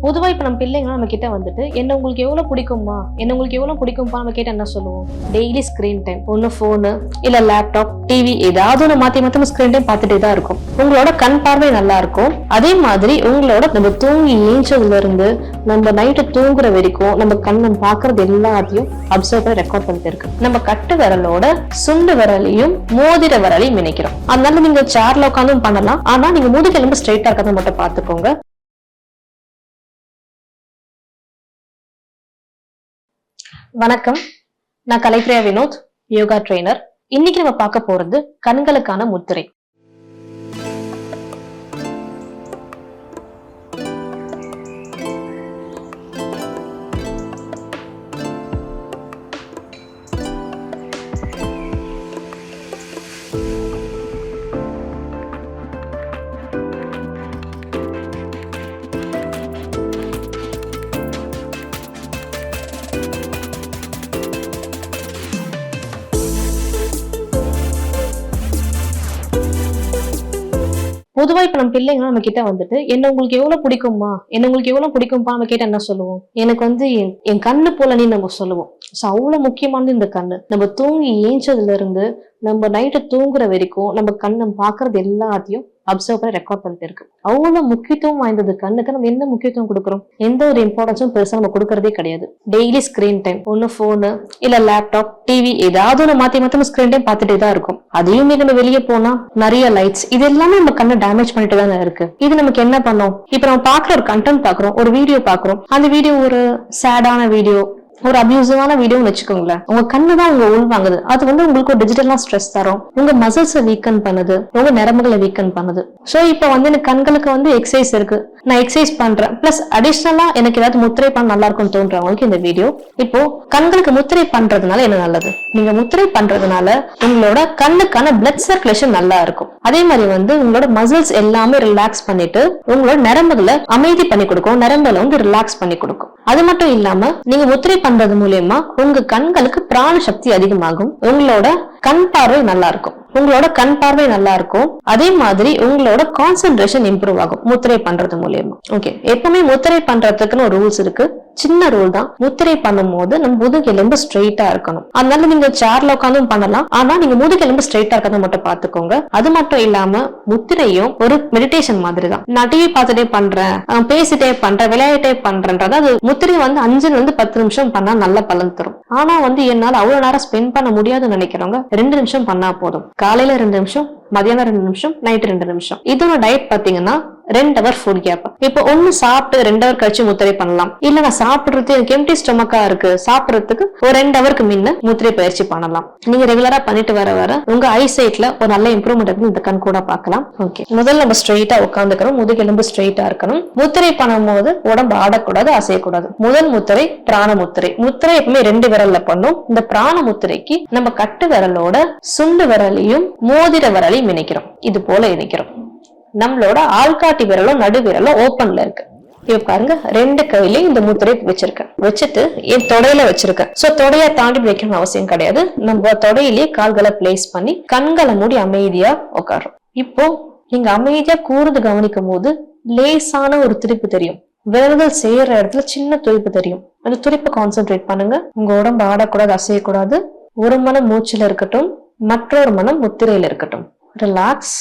பொதுவா இப்ப நம்ம பிள்ளைங்க நம்ம கிட்ட வந்துட்டு என்ன உங்களுக்கு எவ்வளவு பிடிக்குமா, என்ன உங்களுக்கு எவ்வளவு பிடிக்கும்பா நம்ம கேட்ட என்ன சொல்லுவோம்? டெய்லி ஸ்கிரீன் டைம், ஒன்னு போனு இல்ல லேப்டாப் டிவி ஏதாவது ஒன்று மாத்தி மாத்தி ஸ்கிரீன் டைம் பார்த்துட்டே தான் இருக்கும். உங்களோட கண் பார்வை நல்லா இருக்கும். அதே மாதிரி உங்களோட நம்ம தூங்கி ஏஞ்சதுல இருந்து நம்ம நைட்டு தூங்குற வரைக்கும் நம்ம கண்ணை பாக்குறது எல்லாத்தையும் அப்சர்வ் பண்ணி ரெக்கார்ட் பண்ணிட்டு இருக்கு. நம்ம கட்டு விரலோட சுண்டு விரலையும் மோதிர விரலையும் இணைக்கிறோம். அதனால நீங்க சேர்ல உட்காந்தும் பண்ணலாம். ஆனா நீங்க முதுகெலும்பு ஸ்ட்ரைட்டா இருக்கிறத மட்டும் பாத்துக்கோங்க. வணக்கம், நான் கலைப்ரியா வினோத், யோகா ட்ரெய்னர். இன்னைக்கு நம்ம பார்க்க போறது கண்களுக்கான முத்திரை. பொதுவா இப்ப நம்ம பிள்ளைங்க நம்ம கிட்ட வந்துட்டு என்ன உங்களுக்கு எவ்வளவு பிடிக்குமா, என்ன உங்களுக்கு எவ்வளவு பிடிக்கும்பா நம்ம கேட்ட என்ன சொல்லுவோம்? எனக்கு வந்து என் கண்ணு போல நீ நம்ம சொல்லுவோம். சோ அவ்வளவு முக்கியமானது இந்த கண்ணு. நம்ம தூங்கி ஏஞ்சதுல இருந்து நம்ம நைட்டு தூங்குற வரைக்கும் நம்ம கண்ணை பாக்குறது எல்லாத்தையும் அப்சர்வ் பண்ணி ரெக்கார்ட் பண்ணிட்டு இருக்கு. அவ்வளவு முக்கியத்துவம் வாய்ந்தது கண்ணுக்கு. நம்ம என்ன முக்கியத்துவம் கொடுக்குறோம்? எந்த ஒரு இம்பார்ட்டன்ஸும் பெருசா நம்ம கொடுக்கறதே கிடையாது. டெய்லி ஸ்கிரீன் டைம், ஒன்னு போனு இல்ல லேப்டாப் டிவி ஏதாவது ஒன்று மாத்தி மாத்தி ஸ்கிரீன் டைம் பார்த்துட்டே தான் இருக்கும். அதையும் நம்ம வெளியே போனா நிறைய லைட்ஸ், இது எல்லாமே நம்ம கண்ணை டேமேஜ் பண்ணிட்டு தானே இருக்கு. இது நமக்கு என்ன பண்ணும்? இப்ப நம்ம பாக்குற ஒரு கண்டென்ட் பாக்குறோம், ஒரு வீடியோ பாக்குறோம், அந்த வீடியோ ஒரு சேடான வீடியோ, ஒரு அபியூசிவான வீடியோன்னு வச்சுக்கோங்களேன். உங்க கண்ணு தான் உங்க உள்வாங்குது. அது வந்து உங்களுக்கு ஒரு டிஜிட்டலா ஸ்ட்ரெஸ் தரும், உங்க மசில்ஸை வீக்கன் பண்ணுது, உங்க நரம்புகளை வீக்கன் பண்ணுது. சோ இப்ப வந்து எனக்கு கண்களுக்கு வந்து எக்ஸசைஸ் இருக்கு, நான் எக்ஸசைஸ் பண்றேன், பிளஸ் அடிஷனலா எனக்கு ஏதாவது முத்திரை பண்ண நல்லா இருக்கும்னு தோன்றவங்களுக்கு இந்த வீடியோ. இப்போ கண்களுக்கு முத்திரை பண்றதுனால என்ன நல்லது? நீங்க முத்திரை பண்றதுனால உங்களோட கண்ணுக்கான பிளட் சர்க்குலேஷன் நல்லா இருக்கும். அதே மாதிரி வந்து உங்களோட மசில்ஸ் எல்லாமே ரிலாக்ஸ் பண்ணிட்டு உங்களோட நரம்புகளை அமைதி பண்ணி கொடுக்கும், நரம்புகளை வந்து ரிலாக்ஸ் பண்ணி கொடுக்கும். அது மட்டும் இல்லாம நீங்க முத்திரை பண்றது மூலியமா உங்க கண்களுக்கு பிராண சக்தி அதிகமாகும், உங்களோட கண் பார்வை நல்லா இருக்கும், உங்களோட கண் பார்வை நல்லா இருக்கும். அதே மாதிரி உங்களோட கான்சென்ட்ரேஷன் இம்ப்ரூவ் ஆகும் முத்திரை பண்றது மூலியமா. ஓகே, எப்பவுமே முத்திரை பண்றதுக்குன்னு ஒரு ரூல்ஸ் இருக்கு. சின்ன ரூல் தான். முத்திரை பண்ணும் போது நம்ம முதுகெலும்பு ஸ்ட்ரெயிட்டா இருக்கணும். அதனால நீங்க சேர்ல உட்காந்தும் பண்ணலாம். ஆனா நீங்க முதுகெலும்பு ஸ்ட்ரெயிட்டா இருக்கிறத மட்டும் பாத்துக்கோங்க. அது மட்டும் இல்லாம முத்திரையும் ஒரு மெடிடேஷன் மாதிரி தான். நான் டிவி பார்த்துட்டே பண்றேன், பேசிட்டே பண்றேன், விளையாட்டே பண்றேன்றது அது முத்திரை வந்து 5 to 10 நிமிஷம் பண்ணா நல்ல பலன் தரும். ஆனா வந்து என்னால அவ்வளவு நேரம் ஸ்பெண்ட் பண்ண முடியாதுன்னு நினைக்கிறவங்க 2 நிமிஷம் பண்ணா போதும். காலையில 2 நிமிஷம், மதியானம் 2 நிமிஷம், நைட் 2 நிமிஷம். இதோட டயட் பாத்தீங்கன்னா 2 hour ஃபுட் கேப். இப்போ ஒண்ணு சாப்பிட்டு 2 hour கழிச்சு முத்திரை பண்ணலாம். இல்ல நான் சாப்பிடுறது எனக்கு எம்டி ஸ்டொமக்கா இருக்கு, சாப்பிடுறதுக்கு ஒரு 2 hourக்கு முன்ன முத்திரை பயிற்சி பண்ணலாம். நீங்க ரெகுலரா பண்ணிட்டு வர வர உங்க ஐசைட்ல ஒரு நல்ல இம்ப்ரூவ்மெண்ட் இருக்கு. இந்த கண் கூட பார்க்கலாம். ஓகே, முதல்ல நம்ம ஸ்ட்ரெயிட்டா உட்காந்துக்கணும், முதுகெலும்பு ஸ்ட்ரெயிட்டா இருக்கணும். முத்திரை பண்ணும் போது உடம்பு ஆடக்கூடாது, அசையக்கூடாது. முதல் முத்திரை பிராண முத்திரை. முத்திரை எப்பவுமே 2 விரல்ல பண்ணும். இந்த பிராண முத்திரைக்கு நம்ம கட்டு விரலோட சுண்டு விரலையும் மோதிர விரலையும் இணைக்கிறோம். இது போல இணைக்கிறோம். நம்மளோட ஆள்காட்டி விரலும் நடு விரலும் ஓப்பன்ல இருக்கு. இப்ப பாருங்க, 2 கையிலயும் இந்த முத்திரை வச்சிருக்கேன். வச்சுட்டு என் தொடையில வச்சிருக்கேன். சோ தொடைய தாண்டி வைக்கணும் அவசியம் கிடையாது. நம்ம தொடையிலேயே கால்களை பிளேஸ் பண்ணி கண்களை மூடி அமைதியா உட்காரோம். இப்போ நீங்க அமைதியா கூர்ந்து கவனிக்கும் போது லேசான ஒரு துடிப்பு தெரியும். விரல்கள் செய்யற இடத்துல சின்ன துடிப்பு தெரியும். அந்த துடிப்பை கான்சென்ட்ரேட் பண்ணுங்க. உங்க உடம்பு ஆடக்கூடாது, அசையக்கூடாது. ஒரு மனம் மூச்சுல இருக்கட்டும், மற்றொரு மனம் முத்திரையில இருக்கட்டும். ரிலாக்ஸ்.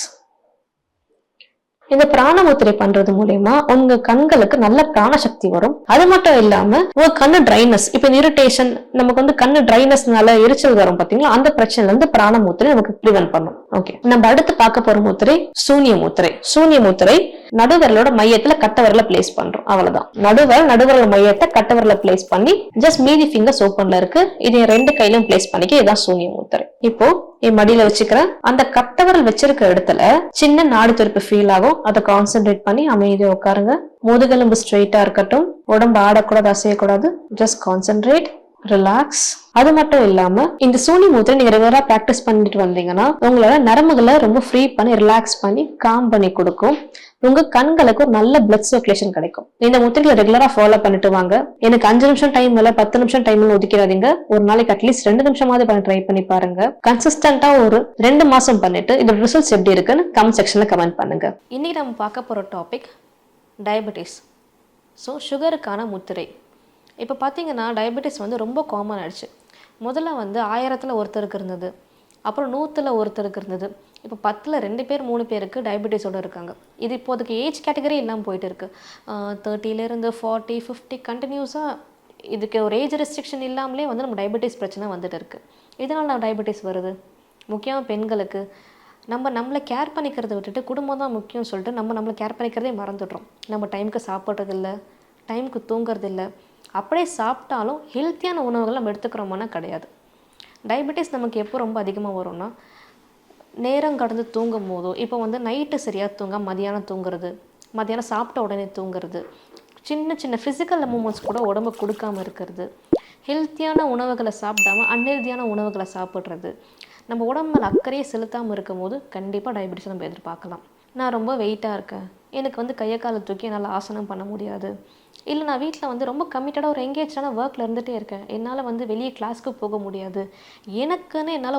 இந்த பிராண முத்திரை பண்றது மூலியமா உங்க கண்களுக்கு நல்ல பிராண சக்தி வரும். அது மட்டும் இல்லாம உங்க கண்ணு ட்ரைனஸ், இப்ப இரிட்டேஷன், நமக்கு வந்து கண்ணு ட்ரைனஸ்னால எரிச்சல் வரும் பாத்தீங்களா, அந்த பிரச்சனைல இருந்து பிராண முத்திரை நமக்கு பிரிவென்ட் பண்ணும். ஓகே, நம்ம அடுத்து பார்க்க போற முத்திரை சூன்ய முத்திரை. சூன்ய முத்திரை நடுவரலோட மையத்துல கட்டவரல பிளேஸ் பண்றோம். அவ்வளவுதான். நடுவரல் மையத்தை கட்டவரல பிளேஸ் பண்ணி ஜஸ்ட் மீதி ஃபிங்கர்ஸ் ஓப்பன்ல இருக்கு. இதை 2 கையிலும் பிளேஸ் பண்ணிக்க. இதான் சூன்ய முத்திரை. இப்போ என் மடியில வச்சுக்கிறேன். அந்த கட்டவரல் வச்சிருக்க இடத்துல சின்ன நாடி துடிப்பு ஃபீல் ஆகும். அதை கான்சென்ட்ரேட் பண்ணி அமைதியா உட்காருங்க. முதுகெலும்பு ஸ்ட்ரெயிட்டா இருக்கட்டும், உடம்பு ஆடக்கூடாது, அசையக்கூடாது. Just concentrate, relax. அது மட்டும் இல்லாம இந்த சூனி முத்திரை நீங்க ரெகுலரா பிராக்டிஸ் பண்ணிட்டு வந்தீங்கன்னா உங்களோட நரம்புகளை ரொம்ப ஃப்ரீ பண்ணி ரிலாக்ஸ் பண்ணி காம் பண்ணி கொடுக்கும். உங்க கண்களுக்கு ஒரு நல்ல பிளட் சர்க்குலேஷன் கிடைக்கும். இந்த முத்திரைகளை ரெகுலரா ஃபாலோ பண்ணிட்டு வாங்க. எனக்கு 5 நிமிஷம் டைம் இல்ல, 10 நிமிஷம் டைம் ஒதுக்கிறாதீங்க. ஒரு நாளைக்கு அட்லீஸ்ட் 2 நிமிஷமாவது பண்ண ட்ரை பண்ணி பாருங்க. கன்சிஸ்டன்டா ஒரு 2 மாசம் பண்ணிட்டு இதோட ரிசல்ட்ஸ் எப்படி இருக்குன்னு கமெண்ட் செக்ஷன்ல கமெண்ட் பண்ணுங்க. இன்னைக்கு நம்ம பார்க்க போற டாபிக் டயபெட்டிஸ். ஸோ சுகருக்கான முத்திரை. இப்போ பார்த்தீங்கன்னா டயபெட்டிஸ் வந்து ரொம்ப காமன் ஆயிடுச்சு. முதல்ல வந்து 1000ல் ஒருத்தருக்கு இருந்தது, அப்புறம் 100ல் ஒருத்தருக்கு இருந்தது, இப்போ 10ல் 2 பேர் 3 பேருக்கு டயபெட்டிஸோடு இருக்காங்க. இது இப்போதைக்கு ஏஜ் கேட்டகரி இல்லாமல் போயிட்டு இருக்குது. 30லேருந்து 40, 50 கண்டினியூஸாக இதுக்கு ஒரு ஏஜ் ரெஸ்ட்ரிக்ஷன் இல்லாமலே வந்து நம்ம டயபெட்டிஸ் பிரச்சனை வந்துட்டு இருக்குது. இதனால் நான் டயபெட்டிஸ் வருது. முக்கியமாக பெண்களுக்கு நம்மளை கேர் பண்ணிக்கிறத விட்டுட்டு குடும்பம் தான் முக்கியம் சொல்லிட்டு நம்மளை கேர் பண்ணிக்கிறதே மறந்துடுறோம். நம்ம டைமுக்கு சாப்பிட்றதில்ல, டைமுக்கு தூங்குறதில்ல. அப்படியே சாப்பிட்டாலும் ஹெல்த்தியான உணவுகள் நம்ம எடுத்துக்கிறோமானா கிடையாது. டயபெட்டிஸ் நமக்கு எப்போ ரொம்ப அதிகமாக வரும்னா, நேரம் கடந்து தூங்கும் போதோ, இப்போ வந்து நைட்டு சரியாக தூங்காம மதியானம் தூங்குறது, மதியானம் சாப்பிட்ட உடனே தூங்குறது, சின்ன சின்ன ஃபிசிக்கல் மூமெண்ட்ஸ் கூட உடம்பு கொடுக்காமல் இருக்கிறது, ஹெல்த்தியான உணவுகளை சாப்பிடாம அன்ஹெல்த்தியான உணவுகளை சாப்பிட்றது, நம்ம உடம்புல அக்கறையே செலுத்தாமல் இருக்கும் போது கண்டிப்பாக டயபெட்டிஸ் நம்ம எதிர்பார்க்கலாம். நான் ரொம்ப வெயிட்டாக இருக்கேன், எனக்கு வந்து கையை காலை தூக்கி என்னால் ஆசனம் பண்ண முடியாது, இல்லை நான் வீட்டில் வந்து ரொம்ப கமிட்டடாக ஒரு எங்கேஜான ஒர்க்கில் இருந்துகிட்டே இருக்கேன், என்னால் வந்து வெளியே கிளாஸ்க்கு போக முடியாது, எனக்குன்னு என்னால்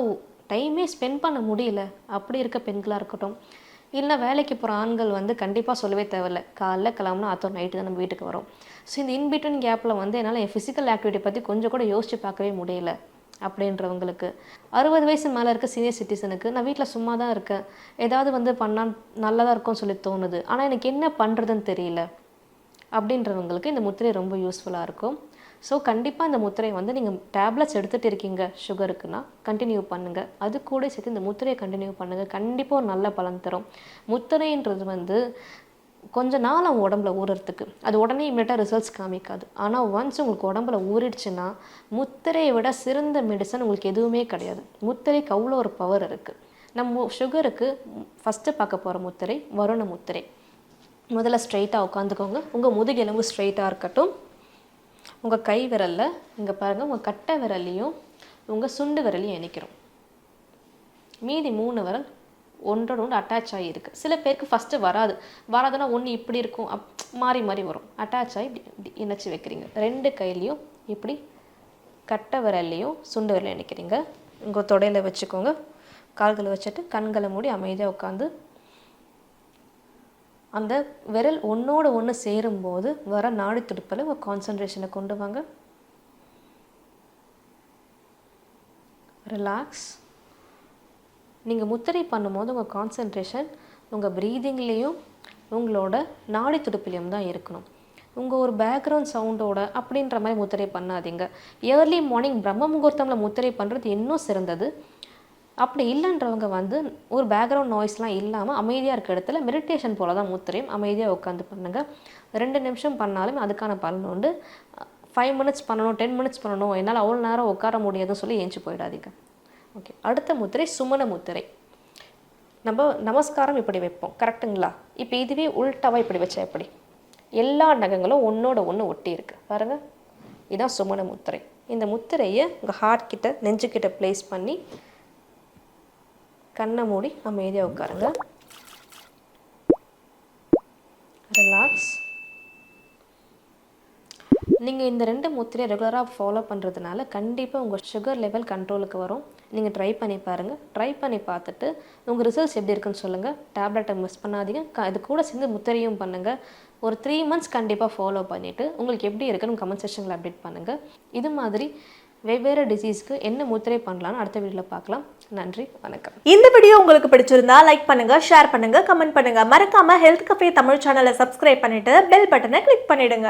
டைமே ஸ்பெண்ட் பண்ண முடியல, அப்படி இருக்க பெண்களாக இருக்கட்டும், இல்லை வேலைக்கு போகிற ஆண்கள் வந்து கண்டிப்பாக சொல்லவே தேவையில்லை, காலைல கிளம்புனா அத்தோ நைட்டு தான் நம்ம வீட்டுக்கு வரோம். ஸோ இந்த இன்பிட்வீன் கேப்பில் வந்து என்னால் என் ஃபிசிக்கல் ஆக்டிவிட்டி பற்றி கொஞ்சம் கூட யோசித்து பார்க்கவே முடியல அப்படின்றவங்களுக்கு, 60 வயசு மேலே இருக்க சீனியர் சிட்டிசனுக்கு நான் வீட்டில் சும்மா தான் இருக்கேன், ஏதாவது வந்து பண்ணால் நல்லதாக இருக்கும்னு சொல்லி தோணுது, ஆனால் எனக்கு என்ன பண்ணுறதுன்னு தெரியல அப்படின்றவங்களுக்கு இந்த முத்திரை ரொம்ப யூஸ்ஃபுல்லாக இருக்கும். ஸோ கண்டிப்பாக இந்த முத்திரை வந்து நீங்கள் டேப்லெட்ஸ் எடுத்துகிட்டு இருக்கீங்க சுகருக்குன்னா கண்டினியூ பண்ணுங்கள், அது கூட சேர்த்து இந்த முத்திரையை கண்டினியூ பண்ணுங்கள், கண்டிப்பாக ஒரு நல்ல பலன் தரும். முத்திரைன்றது வந்து கொஞ்ச நாள் அவங்க உடம்புல ஊறுறதுக்கு, அது உடனே இமீடியட்டாக ரிசல்ட்ஸ் காமிக்காது. ஆனால் ஒன்ஸ் உங்களுக்கு உடம்புல ஊறிடுச்சுன்னா முத்திரையை விட சிறந்த மெடிசன் உங்களுக்கு எதுவுமே கிடையாது. முத்திரைக்கு அவ்வளோ ஒரு பவர் இருக்குது. நம்ம சுகருக்கு ஃபஸ்ட்டு பார்க்க போகிற முத்திரை வருண முத்திரை. முதல்ல ஸ்ட்ரைட்டாக உட்காந்துக்கோங்க, உங்கள் முதுகெலும்பு ஸ்ட்ரைட்டாக இருக்கட்டும். உங்கள் கை விரலில் இங்கே பாருங்கள், உங்கள் கட்டை விரலையும் உங்கள் சுண்டு விரலையும் இணைக்கிறோம். மீதி 3 விரல் ஒன்றோட ஒன்று அட்டாச் ஆகி இருக்குது. சில பேருக்கு ஃபஸ்ட்டு வராதுன்னா ஒன்று இப்படி இருக்கும், மாறி மாறி வரும். அட்டாச் ஆகி இப்படி இணைச்சி வைக்கிறீங்க. 2 கையிலையும் இப்படி கட்டை விரல்லையும் சுண்டு விரலையும் இணைக்கிறீங்க. உங்கள் தொடையில் வச்சுக்கோங்க, கால்களை வச்சுட்டு கண்களை மூடி அமைதியாக உட்காந்து அந்த விரல் ஒன்றோடு ஒன்று சேரும்போது வர நாடி துடிப்பில் உங்கள் கான்சன்ட்ரேஷனை கொண்டு வாங்க. ரிலாக்ஸ். நீங்கள் முத்திரை பண்ணும்போது உங்கள் கான்சன்ட்ரேஷன் உங்கள் ப்ரீதிங்லேயும் உங்களோட நாடி துடிப்பிலையும் தான் இருக்கணும். உங்கள் ஒரு பேக்ரவுண்ட் சவுண்டோட அப்படின்ற மாதிரி முத்திரை பண்ணாதீங்க. ஏர்லி மார்னிங் பிரம்ம முகூர்த்தமில் முத்திரை பண்ணுறது இன்னும் சிறந்தது. அப்படி இல்லைன்றவங்க வந்து ஒரு பேக்ரவுண்ட் நாய்ஸ்லாம் இல்லாமல் அமைதியாக இருக்க இடத்துல மெடிடேஷன் போல் தான் முத்திரையும் அமைதியாக உட்காந்து பண்ணுங்கள். 2 நிமிஷம் பண்ணாலும் அதுக்கான பலன் உண்டு. 5 மினிட்ஸ் பண்ணணும், 10 மினிட்ஸ் பண்ணணும், என்னால் அவ்வளோ நேரம் உட்கார முடியாதுன்னு சொல்லி ஏஞ்சி போயிடாதீங்க. ஓகே, அடுத்த முத்திரை சுமண முத்திரை. நம்ம நமஸ்காரம் இப்படி வைப்போம், கரெக்டுங்களா? இப்போ இதுவே உள்டாவாக இப்படி வச்சா எப்படி? எல்லா நகங்களும் ஒன்றோட ஒன்று ஒட்டி இருக்கு பாருங்கள், இதுதான் சுமண முத்திரை. இந்த முத்திரையை உங்கள் ஹார்ட் கிட்ட நெஞ்சுக்கிட்ட ப்ளேஸ் பண்ணி கண்ணை மூடி அமைதியாக உட்காருங்க. ரிலாக்ஸ். நீங்கள் இந்த 2 முத்திரையை ரெகுலராக ஃபாலோ பண்ணுறதுனால கண்டிப்பாக உங்கள் சுகர் லெவல் கண்ட்ரோலுக்கு வரும். நீங்கள் ட்ரை பண்ணி பாருங்கள். ட்ரை பண்ணி பார்த்துட்டு உங்கள் ரிசல்ட்ஸ் எப்படி இருக்குன்னு சொல்லுங்கள். டேப்லெட்டை மிஸ் பண்ணாதீங்க. இது கூட சேர்ந்து முத்திரையும் பண்ணுங்கள். ஒரு 3 மந்த்ஸ் கண்டிப்பாக ஃபாலோ பண்ணிவிட்டு உங்களுக்கு எப்படி இருக்குன்னு கமெண்ட் செக்ஷனில் அப்டேட் பண்ணுங்கள். இது மாதிரி வெவ்வேறு டிசீஸ்க்கு என்ன முத்திரை பண்ணலான்னு அடுத்த வீடியோவில் பார்க்கலாம். நன்றி, வணக்கம். இந்த வீடியோ உங்களுக்கு பிடிச்சிருந்தா லைக் பண்ணுங்க, ஷேர் பண்ணுங்க, கமெண்ட் பண்ணுங்க. மறக்காம ஹெல்த் கஃபே தமிழ் சேனலை சப்ஸ்கிரைப் பண்ணிட்டு பெல் பட்டனை கிளிக் பண்ணிடுங்க.